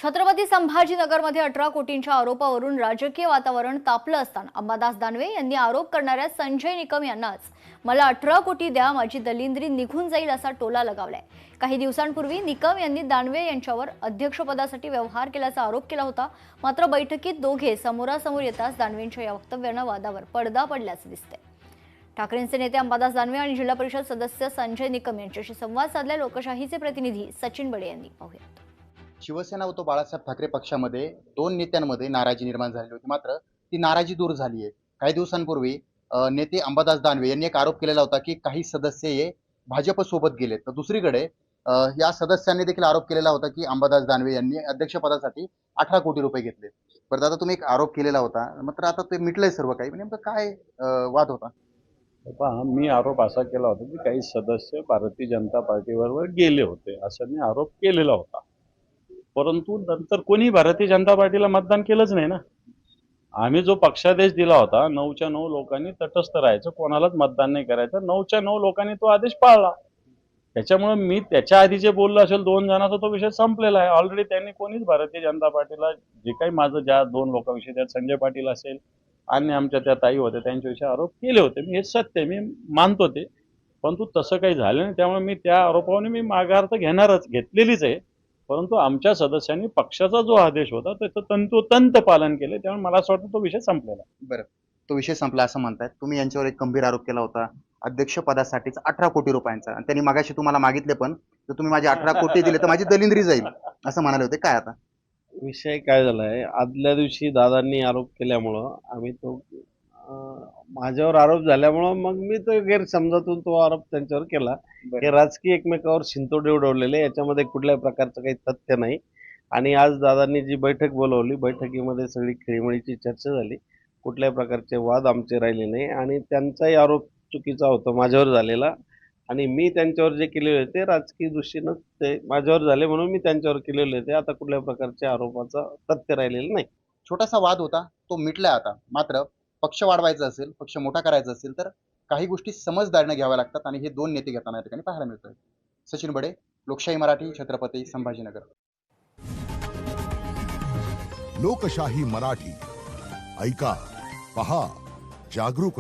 छत्रपती संभाजीनगरमध्ये 18 कोटींच्या आरोपावरून राजकीय वातावरण तापलं असताना अंबादास दानवे यांनी आरोप करणाऱ्या संजय निकम यांनाच मला 18 कोटी द्या, माझी दलिंद्री निघून जाईल असा टोला लगावलाय। काही दिवसांपूर्वी निकम यांनी दानवे यांच्यावर अध्यक्षपदासाठी व्यवहार केल्याचा आरोप केला होता। मात्र बैठकीत दोघे समोरासमोर येताच दानवेंच्या या वक्तव्यानं वादावर पडदा पडल्याचं दिसतंय। ठाकरेंचे नेते अंबादास दानवे आणि जिल्हा परिषद सदस्य संजय निकम यांच्याशी संवाद साधलाय लोकशाहीचे प्रतिनिधी सचिन बडे यांनी। पाहूयात। शिवसेना उद्धव बाळासाहेब ठाकरे पक्षामध्ये दोन नेत्यांमध्ये नाराजी निर्माण झाली होती, मात्र ती नाराजी दूर झाली आहे। काही दिवसांपूर्वी नेते अंबादास दानवे यांनी एक आरोप केलेला होता की काही सदस्य हे भाजप सोबत गेले। तर दुसरीकडे या सदस्यांनी देखील आरोप केलेला होता की अंबादास दानवे यांनी अध्यक्षपदासाठी 18 कोटी रुपये घेतले। परत आता तुम्ही एक आरोप केलेला होता, मात्र आता ते मिटलंय सर्व काही, नेमकं काय वाद होता? पहा, मी आरोप असा केला होता की काही सदस्य भारतीय जनता पार्टीबरोबर गेले होते, असा मी आरोप केलेला होता। परंतु नंतर कोणी भारतीय जनता पार्टीला मतदान केलंच नाही ना। आम्ही जो पक्षादेश दिला होता 9च्या 9 लोकांनी तटस्थ राहायचं, कोणालाच मतदान नाही करायचं, 9च्या 9 लोकांनी तो आदेश पाळला। त्याच्यामुळे मी त्याच्या आधी जे बोललो असेल 2 जणांचा तो विषय संपलेला आहे ऑलरेडी। त्यांनी कोणीच भारतीय जनता पार्टीला जे काही माझं ज्या 2 लोकांविषयी, त्यात संजय पाटील असेल आणि आमच्या त्या ताई होत्या त्यांच्याविषयी आरोप केले होते। मी हे सत्य मी मानतो ते, परंतु तसं काही झालं नाही। त्यामुळे मी त्या आरोपाने मी माघार तर घेतलेलीच आहे, परंतु आमच्या सदस्यांनी पक्षाचा जो आदेश होता त्याचं तंतोतंत पालन केले, त्यामुळे मला असं वाटतं तो विषय संपलेला। बरं, तो विषय संपला असं म्हणतायत तुम्ही। यांच्यावर एक गंभीर आरोप केला होता अध्यक्षपदासाठीच 18 कोटी रुपयांचा, आणि त्यांनी मागाशी तुम्हाला मागितले पण, तर तुम्ही माझे 18 कोटी दिले तर माझी दलिंद्री जाईल असं म्हणाले होते। काय आता विषय काय झालाय, आदल्या दिवशी दादांनी आरोप केल्यामुळं आम्ही तो माझ्यावर आरोप झाल्यामुळं मग मी तो गैरसमजातून तो आरोप त्यांच्यावर केला। हे राजकीय एकमेकावर शिंतोडे उडवलेले, याच्यामध्ये कुठल्याही प्रकारचं काही तथ्य नाही। आणि आज दादांनी जी बैठक बोलवली, बैठकीमध्ये सगळी खेळीमेळीची चर्चा झाली, कुठल्याही प्रकारचे वाद आमचे राहिले नाही। आणि त्यांचाही आरोप चुकीचा होता माझ्यावर झालेला, आणि मी त्यांच्यावर जे केलेले होते राजकीय दृष्टीनं ते माझ्यावर झाले म्हणून मी त्यांच्यावर केलेले होते। आता कुठल्या प्रकारच्या आरोपाचा तथ्य राहिलेलं नाही। छोटासा वाद होता तो मिटलाय आता, मात्र पक्ष वाढवायचा असेल, पक्ष मोठा करायचा असेल तर काही गोष्टी समजदारीने घ्याव्या लागतात, आणि हे दोन नेते घेताना या ठिकाणी पाहायला मिळतोय। सचिन बडे, लोकशाही मराठी, छत्रपती संभाजीनगर। लोकशाही मराठी ऐका, पहा, जागरूक